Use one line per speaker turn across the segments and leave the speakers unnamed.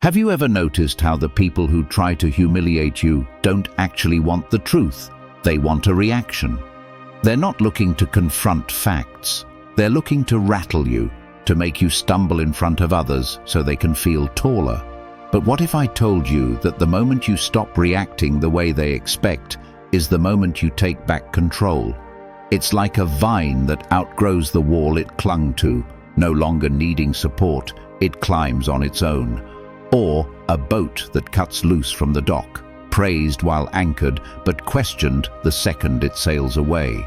Have you ever noticed how the people who try to humiliate you don't actually want the truth? They want a reaction. They're not looking to confront facts. They're looking to rattle you, to make you stumble in front of others so they can feel taller. But what if I told you that the moment you stop reacting the way they expect is the moment you take back control? It's like a vine that outgrows the wall it clung to, no longer needing support, it climbs on its own. Or a boat that cuts loose from the dock, praised while anchored, but questioned the second it sails away.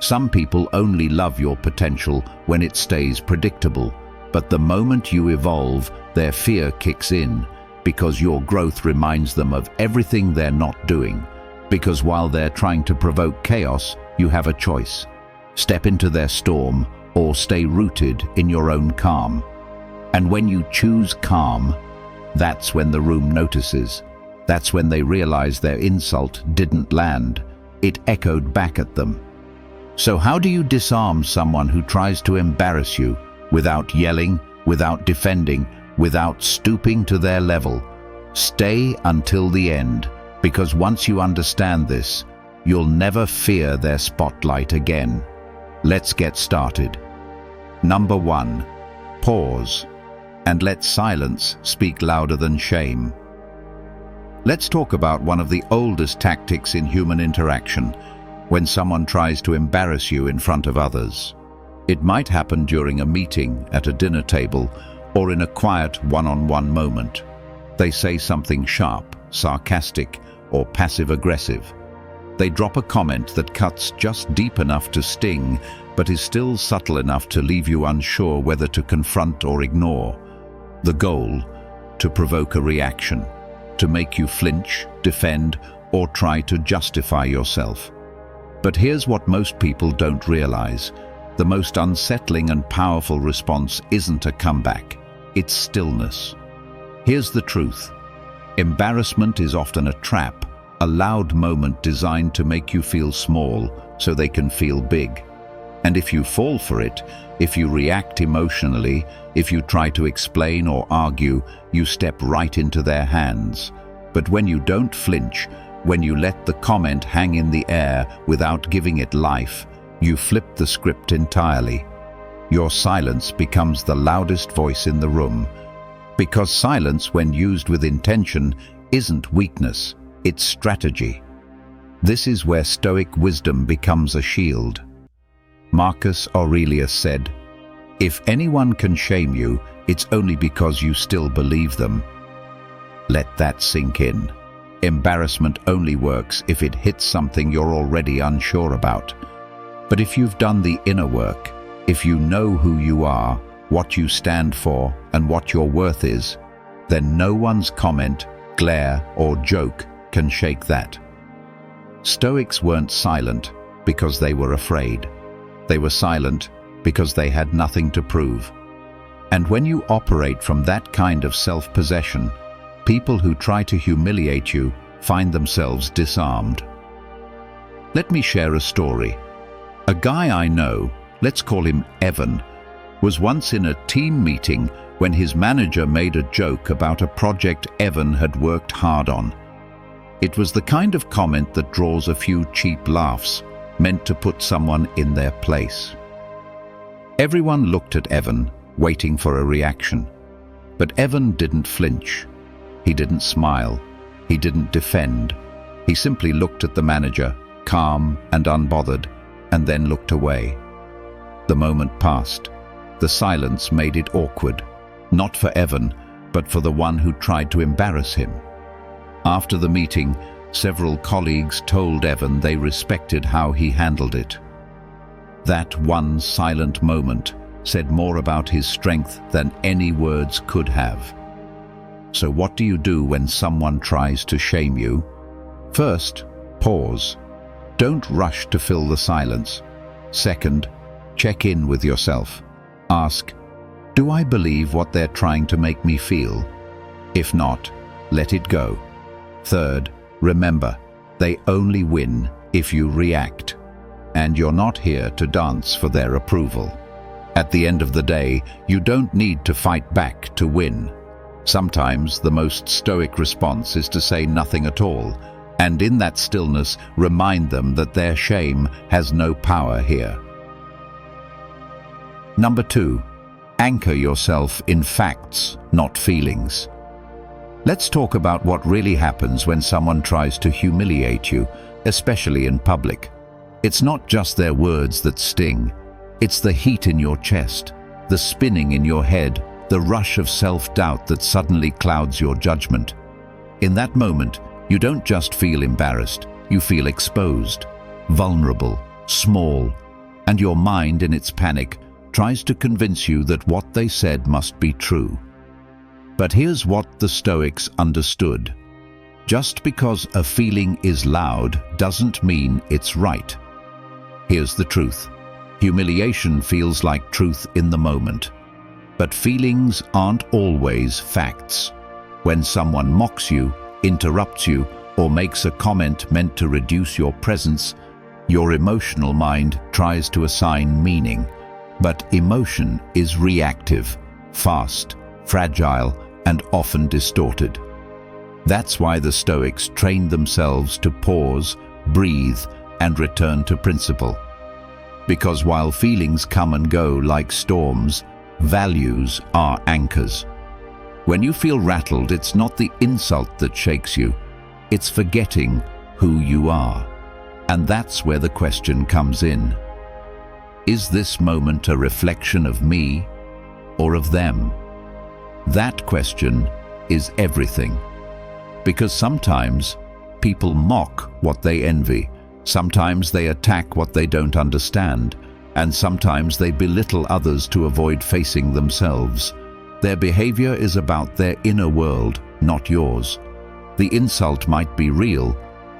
Some people only love your potential when it stays predictable, but the moment you evolve, their fear kicks in, because your growth reminds them of everything they're not doing. Because while they're trying to provoke chaos, you have a choice. Step into their storm, or stay rooted in your own calm. And when you choose calm, that's when the room notices. That's when they realize their insult didn't land. It echoed back at them. So how do you disarm someone who tries to embarrass you without yelling, without defending, without stooping to their level? Stay until the end, because once you understand this, you'll never fear their spotlight again. Let's get started. Number 1, pause, and let silence speak louder than shame. Let's talk about one of the oldest tactics in human interaction, when someone tries to embarrass you in front of others. It might happen during a meeting, at a dinner table, or in a quiet one-on-one moment. They say something sharp, sarcastic, or passive-aggressive. They drop a comment that cuts just deep enough to sting, but is still subtle enough to leave you unsure whether to confront or ignore. The goal: to provoke a reaction, to make you flinch, defend, or try to justify yourself. But here's what most people don't realize. The most unsettling and powerful response isn't a comeback, it's stillness. Here's the truth. Embarrassment is often a trap, a loud moment designed to make you feel small so they can feel big. And if you fall for it, if you react emotionally, if you try to explain or argue, you step right into their hands. But when you don't flinch, when you let the comment hang in the air without giving it life, you flip the script entirely. Your silence becomes the loudest voice in the room. Because silence, when used with intention, isn't weakness, it's strategy. This is where Stoic wisdom becomes a shield. Marcus Aurelius said, "If anyone can shame you, it's only because you still believe them." Let that sink in. Embarrassment only works if it hits something you're already unsure about. But if you've done the inner work, if you know who you are, what you stand for, and what your worth is, then no one's comment, glare, or joke can shake that. Stoics weren't silent because they were afraid. They were silent because they had nothing to prove. And when you operate from that kind of self-possession, people who try to humiliate you find themselves disarmed. Let me share a story. A guy I know, let's call him Evan, was once in a team meeting when his manager made a joke about a project Evan had worked hard on. It was the kind of comment that draws a few cheap laughs, meant to put someone in their place. Everyone looked at Evan, waiting for a reaction. But Evan didn't flinch. He didn't smile. He didn't defend. He simply looked at the manager, calm and unbothered, and then looked away. The moment passed. The silence made it awkward, not for Evan, but for the one who tried to embarrass him. After the meeting, several colleagues told Evan they respected how he handled it. That one silent moment said more about his strength than any words could have. So what do you do when someone tries to shame you? First, pause. Don't rush to fill the silence. Second, check in with yourself. Ask, do I believe what they're trying to make me feel? If not, let it go. Third, remember, they only win if you react, and you're not here to dance for their approval. At the end of the day, you don't need to fight back to win. Sometimes the most stoic response is to say nothing at all, and in that stillness remind them that their shame has no power here. Number 2, anchor yourself in facts, not feelings. Let's talk about what really happens when someone tries to humiliate you, especially in public. It's not just their words that sting. It's the heat in your chest, the spinning in your head, the rush of self-doubt that suddenly clouds your judgment. In that moment, you don't just feel embarrassed, you feel exposed, vulnerable, small, and your mind, in its panic, tries to convince you that what they said must be true. But here's what the Stoics understood. Just because a feeling is loud doesn't mean it's right. Here's the truth. Humiliation feels like truth in the moment. But feelings aren't always facts. When someone mocks you, interrupts you, or makes a comment meant to reduce your presence, your emotional mind tries to assign meaning. But emotion is reactive, fast, fragile, and often distorted. That's why the Stoics trained themselves to pause, breathe, and return to principle. Because while feelings come and go like storms, values are anchors. When you feel rattled, it's not the insult that shakes you, it's forgetting who you are. And that's where the question comes in. Is this moment a reflection of me or of them? That question is everything. Because sometimes people mock what they envy, sometimes they attack what they don't understand, and sometimes they belittle others to avoid facing themselves. Their behavior is about their inner world, not yours. The insult might be real,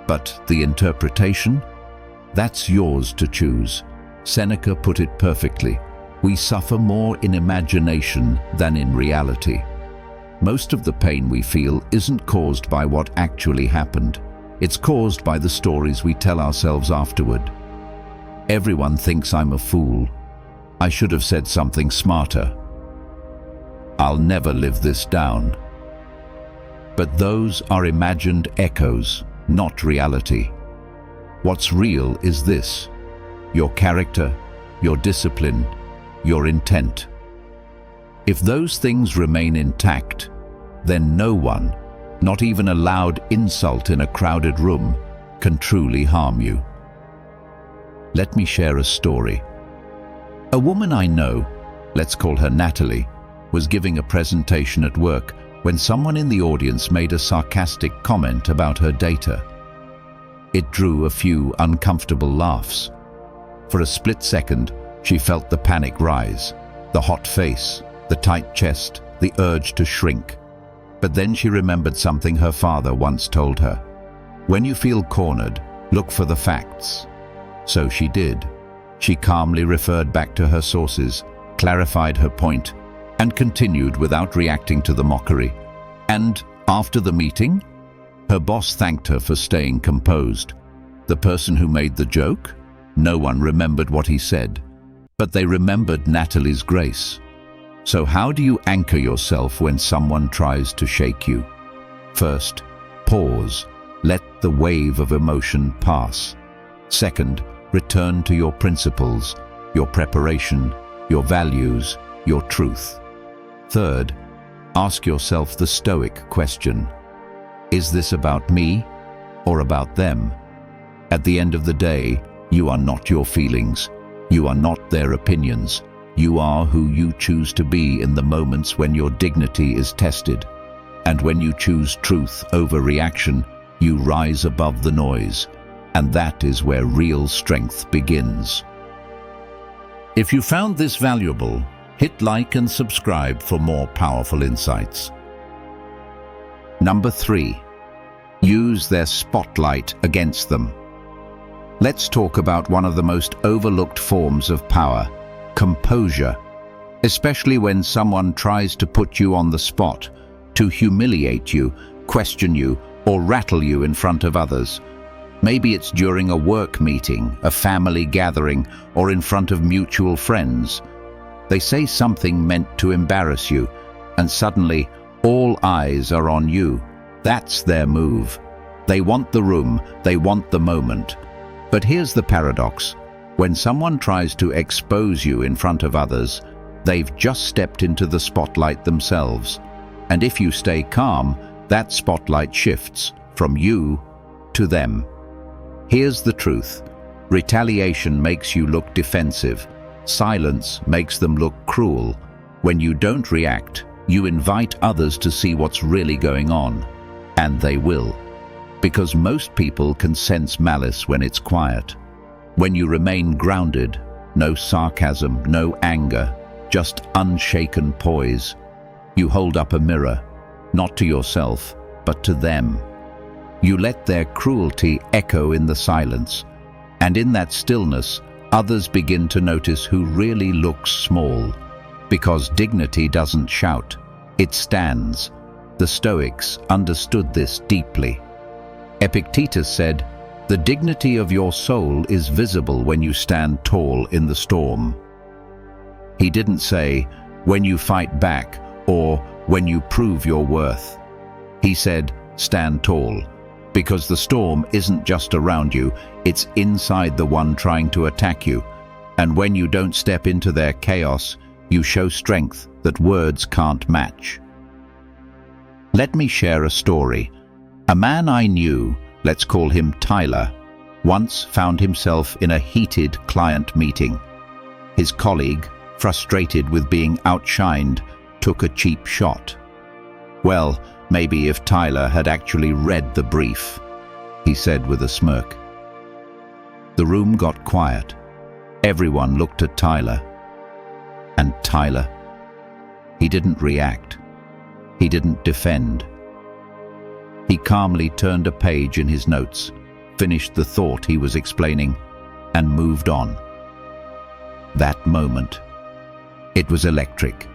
but the interpretation? That's yours to choose. Seneca put it perfectly. We suffer more in imagination than in reality. Most of the pain we feel isn't caused by what actually happened. It's caused by the stories we tell ourselves afterward. Everyone thinks I'm a fool. I should have said something smarter. I'll never live this down. But those are imagined echoes, not reality. What's real is this: your character, your discipline, your intent. If those things remain intact, then no one, not even a loud insult in a crowded room, can truly harm you. Let me share a story. A woman I know, let's call her Natalie, was giving a presentation at work when someone in the audience made a sarcastic comment about her data. It drew a few uncomfortable laughs. For a split second, she felt the panic rise, the hot face, the tight chest, the urge to shrink. But then she remembered something her father once told her. When you feel cornered, look for the facts. So she did. She calmly referred back to her sources, clarified her point, and continued without reacting to the mockery. And after the meeting, her boss thanked her for staying composed. The person who made the joke? No one remembered what he said, but they remembered Natalie's grace. So how do you anchor yourself when someone tries to shake you? First, pause. Let the wave of emotion pass. Second, return to your principles, your preparation, your values, your truth. Third, ask yourself the Stoic question: is this about me or about them? At the end of the day, you are not your feelings. You are not their opinions. You are who you choose to be in the moments when your dignity is tested. And when you choose truth over reaction, you rise above the noise. And that is where real strength begins. If you found this valuable, hit like and subscribe for more powerful insights. Number 3, use their spotlight against them. Let's talk about one of the most overlooked forms of power: composure. Especially when someone tries to put you on the spot, to humiliate you, question you, or rattle you in front of others. Maybe it's during a work meeting, a family gathering, or in front of mutual friends. They say something meant to embarrass you, and suddenly All eyes are on you. That's their move. They want the room, they want the moment. But here's the paradox. When someone tries to expose you in front of others, they've just stepped into the spotlight themselves. And if you stay calm, that spotlight shifts from you to them. Here's the truth. Retaliation makes you look defensive. Silence makes them look cruel. When you don't react, you invite others to see what's really going on. And they will. Because most people can sense malice when it's quiet. When you remain grounded, no sarcasm, no anger, just unshaken poise, you hold up a mirror, not to yourself, but to them. You let their cruelty echo in the silence, and in that stillness, others begin to notice who really looks small. Because dignity doesn't shout, it stands. The Stoics understood this deeply. Epictetus said, "The dignity of your soul is visible when you stand tall in the storm." He didn't say, "when you fight back," or "when you prove your worth." He said, "Stand tall," because the storm isn't just around you, it's inside the one trying to attack you. And when you don't step into their chaos, you show strength that words can't match. Let me share a story. A man I knew, let's call him Tyler, once found himself in a heated client meeting. His colleague, frustrated with being outshined, took a cheap shot. Well, maybe if Tyler had actually read the brief, he said with a smirk. The room got quiet. Everyone looked at Tyler. And Tyler? He didn't react. He didn't defend. He calmly turned a page in his notes, finished the thought he was explaining, and moved on. That moment, it was electric,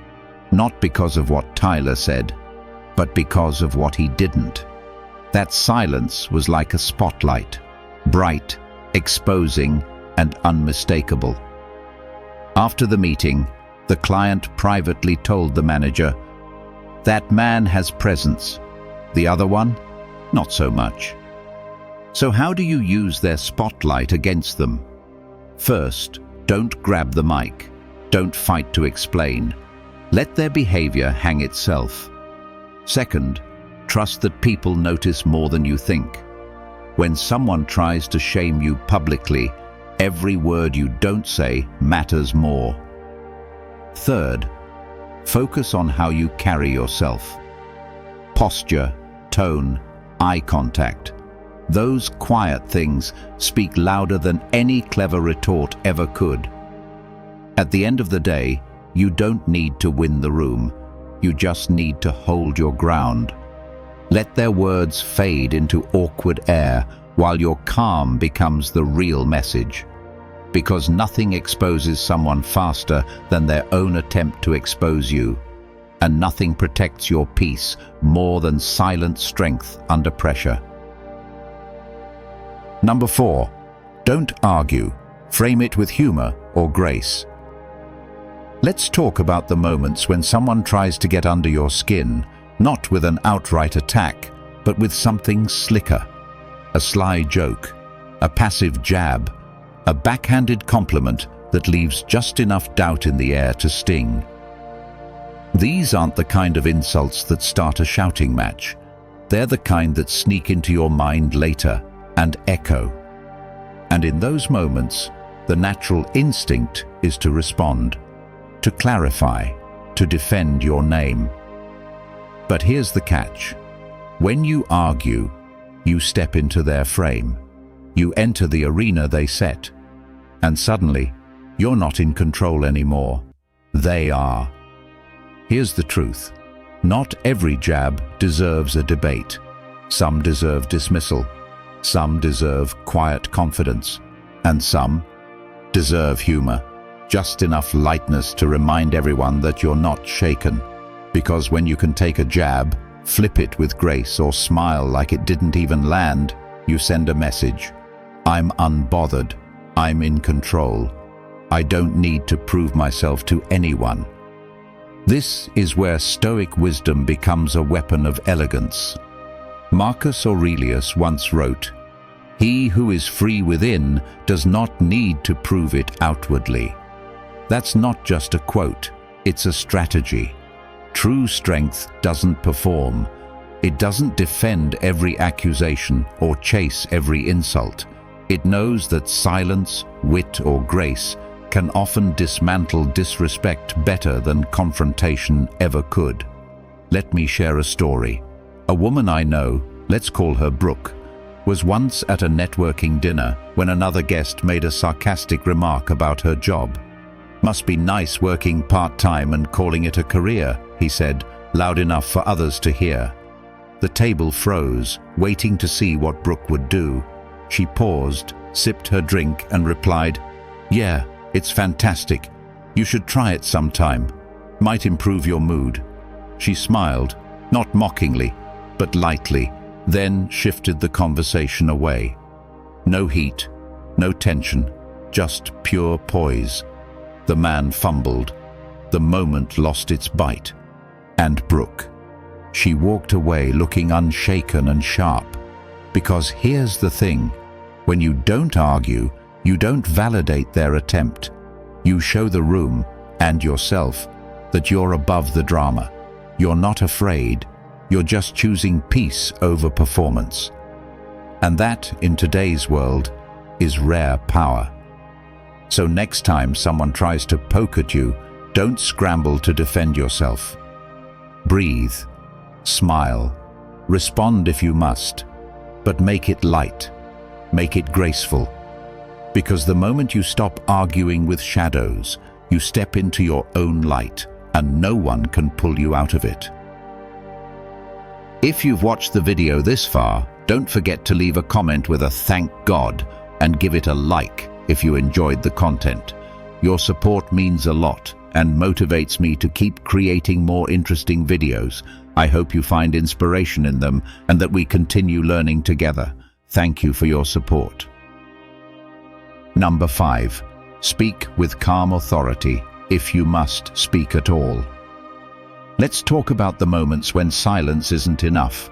not because of what Tyler said, but because of what he didn't. That silence was like a spotlight, bright, exposing, and unmistakable. After the meeting, the client privately told the manager, "That man has presence. The other one, not so much." So how do you use their spotlight against them? First, don't grab the mic. Don't fight to explain. Let their behavior hang itself. Second, trust that people notice more than you think. When someone tries to shame you publicly, every word you don't say matters more. Third, focus on how you carry yourself. Posture, tone, eye contact. Those quiet things speak louder than any clever retort ever could. At the end of the day, you don't need to win the room. You just need to hold your ground. Let their words fade into awkward air while your calm becomes the real message. Because nothing exposes someone faster than their own attempt to expose you. And nothing protects your peace more than silent strength under pressure. Number 4, don't argue. Frame it with humor or grace. Let's talk about the moments when someone tries to get under your skin, not with an outright attack, but with something slicker. A sly joke, a passive jab, a backhanded compliment that leaves just enough doubt in the air to sting. These aren't the kind of insults that start a shouting match. They're the kind that sneak into your mind later and echo. And in those moments, the natural instinct is to respond, to clarify, to defend your name. But here's the catch. When you argue, you step into their frame. You enter the arena they set. And suddenly, you're not in control anymore. They are. Here's the truth. Not every jab deserves a debate. Some deserve dismissal. Some deserve quiet confidence. And some deserve humor. Just enough lightness to remind everyone that you're not shaken. Because when you can take a jab, flip it with grace, or smile like it didn't even land, you send a message. I'm unbothered. I'm in control. I don't need to prove myself to anyone. This is where Stoic wisdom becomes a weapon of elegance. Marcus Aurelius once wrote, "He who is free within does not need to prove it outwardly." That's not just a quote, it's a strategy. True strength doesn't perform. It doesn't defend every accusation or chase every insult. It knows that silence, wit, or grace can often dismantle disrespect better than confrontation ever could. Let me share a story. A woman I know, let's call her Brooke, was once at a networking dinner when another guest made a sarcastic remark about her job. "Must be nice working part-time and calling it a career," he said, loud enough for others to hear. The table froze, waiting to see what Brooke would do. She paused, sipped her drink, and replied, "Yeah, it's fantastic. You should try it sometime. Might improve your mood." She smiled, not mockingly, but lightly, then shifted the conversation away. No heat, no tension, just pure poise. The man fumbled. The moment lost its bite. And Brooke. She walked away looking unshaken and sharp. Because here's the thing. When you don't argue, you don't validate their attempt. You show the room, and yourself, that you're above the drama. You're not afraid. You're just choosing peace over performance. And that, in today's world, is rare power. So next time someone tries to poke at you, don't scramble to defend yourself. Breathe, smile, respond if you must, but make it light, make it graceful. Because the moment you stop arguing with shadows, you step into your own light, and no one can pull you out of it. If you've watched the video this far, don't forget to leave a comment with a "thank God" and give it a like if you enjoyed the content. Your support means a lot and motivates me to keep creating more interesting videos. I hope you find inspiration in them and that we continue learning together. Thank you for your support. Number 5. Speak with calm authority, if you must speak at all. Let's talk about the moments when silence isn't enough.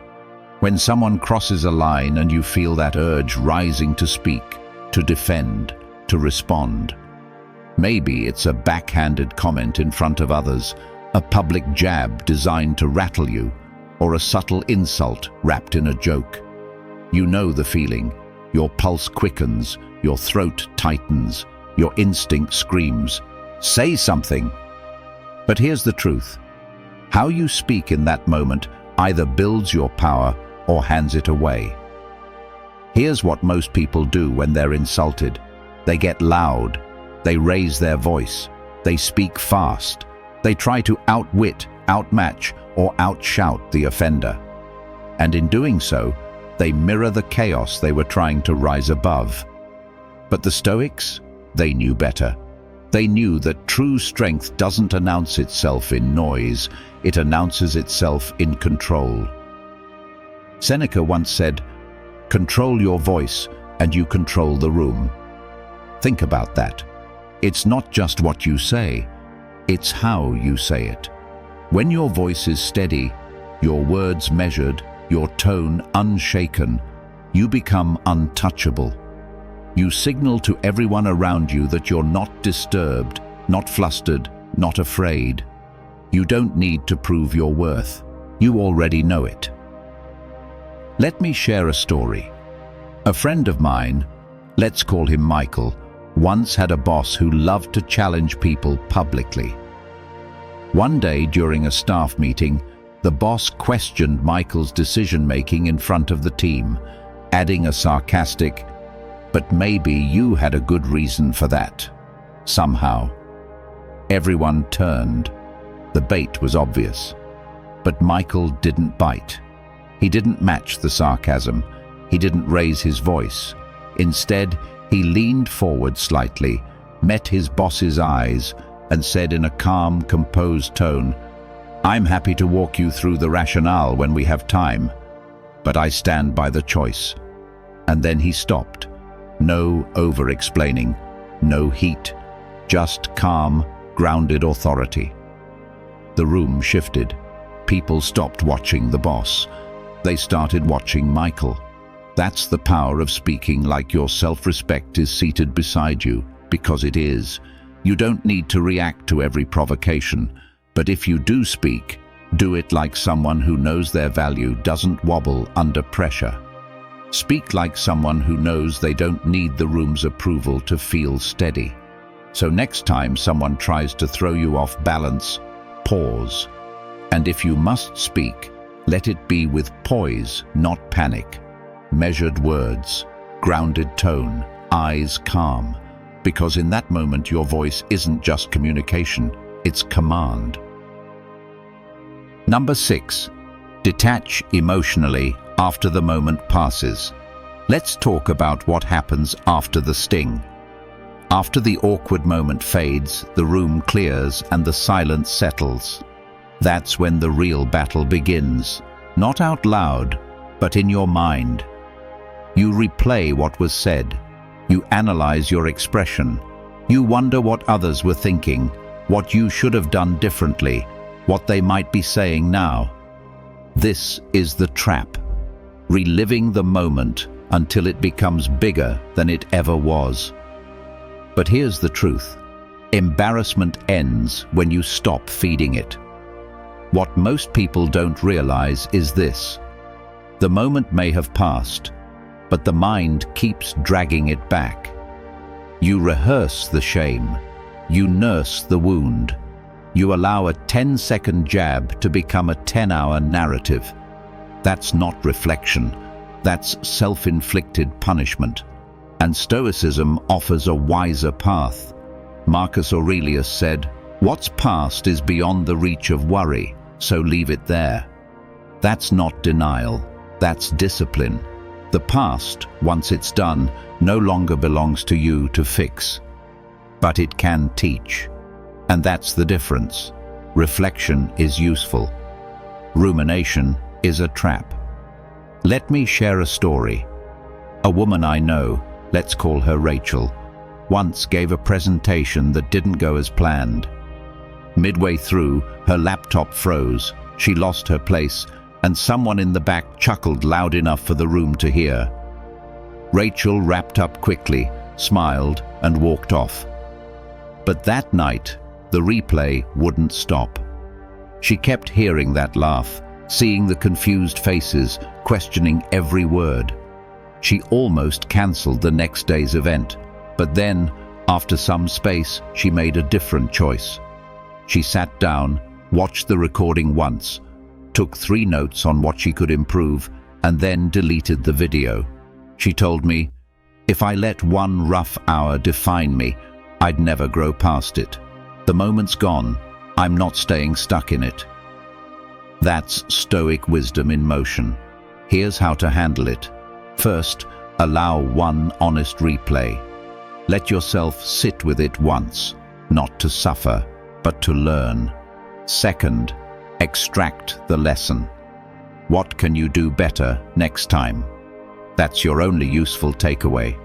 When someone crosses a line and you feel that urge rising to speak, to defend, to respond. Maybe it's a backhanded comment in front of others, a public jab designed to rattle you, or a subtle insult wrapped in a joke. You know the feeling. Your pulse quickens, your throat tightens, your instinct screams, "Say something!" But here's the truth. How you speak in that moment either builds your power or hands it away. Here's what most people do when they're insulted. They get loud, they raise their voice, they speak fast, they try to outwit, outmatch, or outshout the offender. And in doing so, they mirror the chaos they were trying to rise above. But the Stoics, they knew better. They knew that true strength doesn't announce itself in noise, it announces itself in control. Seneca once said, "Control your voice, and you control the room." Think about that. It's not just what you say, it's how you say it. When your voice is steady, your words measured, your tone unshaken, you become untouchable. You signal to everyone around you that you're not disturbed, not flustered, not afraid. You don't need to prove your worth. You already know it. Let me share a story. A friend of mine, let's call him Michael, once had a boss who loved to challenge people publicly. One day during a staff meeting, the boss questioned Michael's decision-making in front of the team, adding a sarcastic, "But maybe you had a good reason for that." Somehow, everyone turned. The bait was obvious. But Michael didn't bite. He didn't match the sarcasm. He didn't raise his voice. Instead, he leaned forward slightly, met his boss's eyes, and said in a calm, composed tone, "I'm happy to walk you through the rationale when we have time, but I stand by the choice." And then he stopped. No over-explaining, no heat, just calm, grounded authority. The room shifted. People stopped watching the boss. They started watching Michael. That's the power of speaking like your self-respect is seated beside you, because it is. You don't need to react to every provocation, but if you do speak, do it like someone who knows their value doesn't wobble under pressure. Speak like someone who knows they don't need the room's approval to feel steady. So next time someone tries to throw you off balance, pause. And if you must speak, let it be with poise, not panic. Measured words, grounded tone, eyes calm. Because in that moment your voice isn't just communication, it's command. Number 6. Detach emotionally after the moment passes. Let's talk about what happens after the sting. After the awkward moment fades, the room clears and the silence settles. That's when the real battle begins. Not out loud, but in your mind. You replay what was said. You analyze your expression. You wonder what others were thinking, what you should have done differently, what they might be saying now. This is the trap. Reliving the moment until it becomes bigger than it ever was. But here's the truth. Embarrassment ends when you stop feeding it. What most people don't realize is this. The moment may have passed, but the mind keeps dragging it back. You rehearse the shame. You nurse the wound. You allow a 10-second jab to become a 10-hour narrative. That's not reflection. That's self-inflicted punishment. And Stoicism offers a wiser path. Marcus Aurelius said, "What's past is beyond the reach of worry, so leave it there." That's not denial. That's discipline. The past, once it's done, no longer belongs to you to fix. But it can teach. And that's the difference. Reflection is useful. Rumination is a trap. Let me share a story. A woman I know, let's call her Rachel, once gave a presentation that didn't go as planned. Midway through, her laptop froze, she lost her place, and someone in the back chuckled loud enough for the room to hear. Rachel wrapped up quickly, smiled, and walked off. But that night, the replay wouldn't stop. She kept hearing that laugh, seeing the confused faces, questioning every word. She almost cancelled the next day's event, but then, after some space, she made a different choice. She sat down, watched the recording once, took 3 notes on what she could improve, and then deleted the video. She told me, "If I let one rough hour define me, I'd never grow past it. The moment's gone. I'm not staying stuck in it." That's Stoic wisdom in motion. Here's how to handle it. First, allow one honest replay. Let yourself sit with it once, not to suffer, but to learn. Second, extract the lesson. What can you do better next time? That's your only useful takeaway.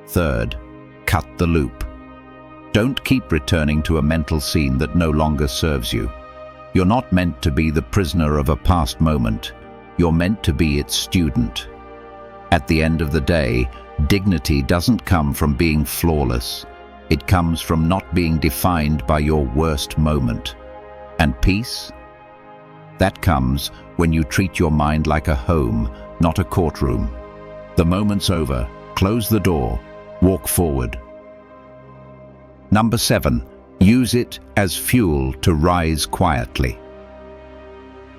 Third, cut the loop. Don't keep returning to a mental scene that no longer serves you. You're not meant to be the prisoner of a past moment. You're meant to be its student. At the end of the day, dignity doesn't come from being flawless. It comes from not being defined by your worst moment. And peace? That comes when you treat your mind like a home, not a courtroom. The moment's over. Close the door. Walk forward. Number 7. Use it as fuel to rise quietly.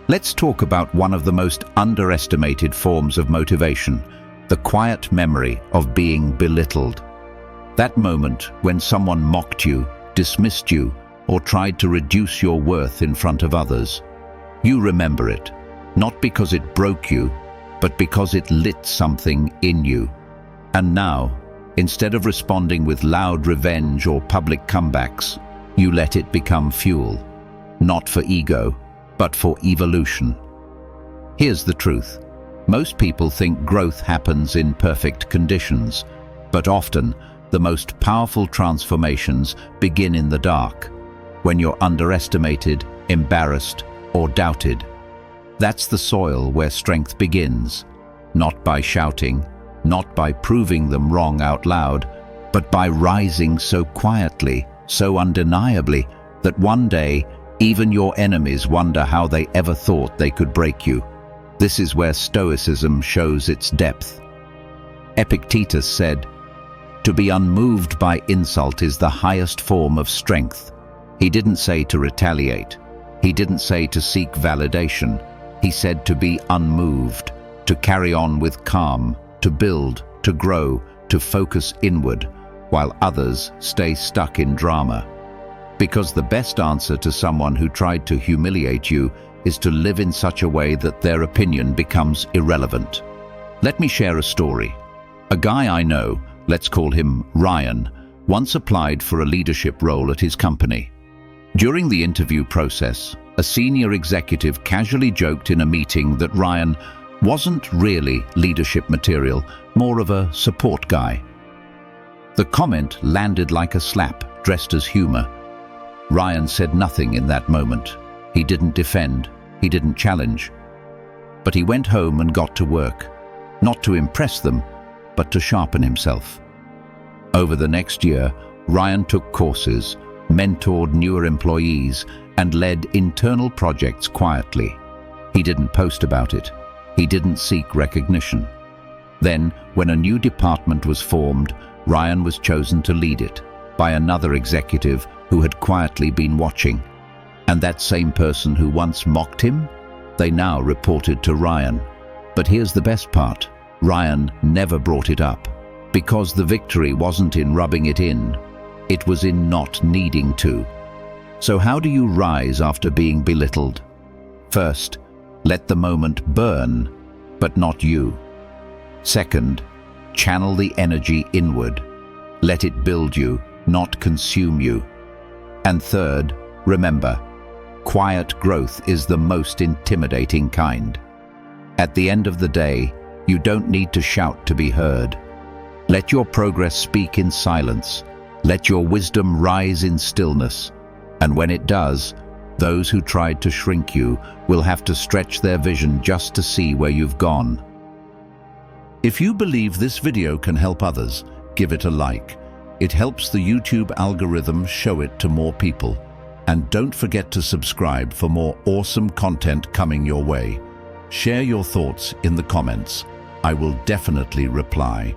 Let's talk about one of the most underestimated forms of motivation, the quiet memory of being belittled. That moment when someone mocked you, dismissed you, or tried to reduce your worth in front of others. You remember it, not because it broke you, but because it lit something in you. And now, instead of responding with loud revenge or public comebacks, you let it become fuel, not for ego, but for evolution. Here's the truth. Most people think growth happens in perfect conditions, but often the most powerful transformations begin in the dark, when you're underestimated, embarrassed, or doubted. That's the soil where strength begins, not by shouting, not by proving them wrong out loud, but by rising so quietly, so undeniably, that one day even your enemies wonder how they ever thought they could break you. This is where Stoicism shows its depth. Epictetus said, "To be unmoved by insult is the highest form of strength." He didn't say to retaliate. He didn't say to seek validation. He said to be unmoved, to carry on with calm, to build, to grow, to focus inward, while others stay stuck in drama. Because the best answer to someone who tried to humiliate you is to live in such a way that their opinion becomes irrelevant. Let me share a story. A guy I know, let's call him Ryan, once applied for a leadership role at his company. During the interview process, a senior executive casually joked in a meeting that Ryan wasn't really leadership material, more of a support guy. The comment landed like a slap, dressed as humor. Ryan said nothing in that moment. He didn't defend, he didn't challenge. But he went home and got to work, not to impress them, but to sharpen himself. Over the next year, Ryan took courses, mentored newer employees, and led internal projects quietly. He didn't post about it. He didn't seek recognition. Then, when a new department was formed, Ryan was chosen to lead it by another executive who had quietly been watching. And that same person who once mocked him, they now reported to Ryan. But here's the best part. Ryan never brought it up, because the victory wasn't in rubbing it in. It was in not needing to. So how do you rise after being belittled? First, let the moment burn, but not you. Second, channel the energy inward. Let it build you, not consume you. And third, remember, quiet growth is the most intimidating kind. At the end of the day, you don't need to shout to be heard. Let your progress speak in silence. Let your wisdom rise in stillness. And when it does, those who tried to shrink you will have to stretch their vision just to see where you've gone. If you believe this video can help others, give it a like. It helps the YouTube algorithm show it to more people. And don't forget to subscribe for more awesome content coming your way. Share your thoughts in the comments. I will definitely reply.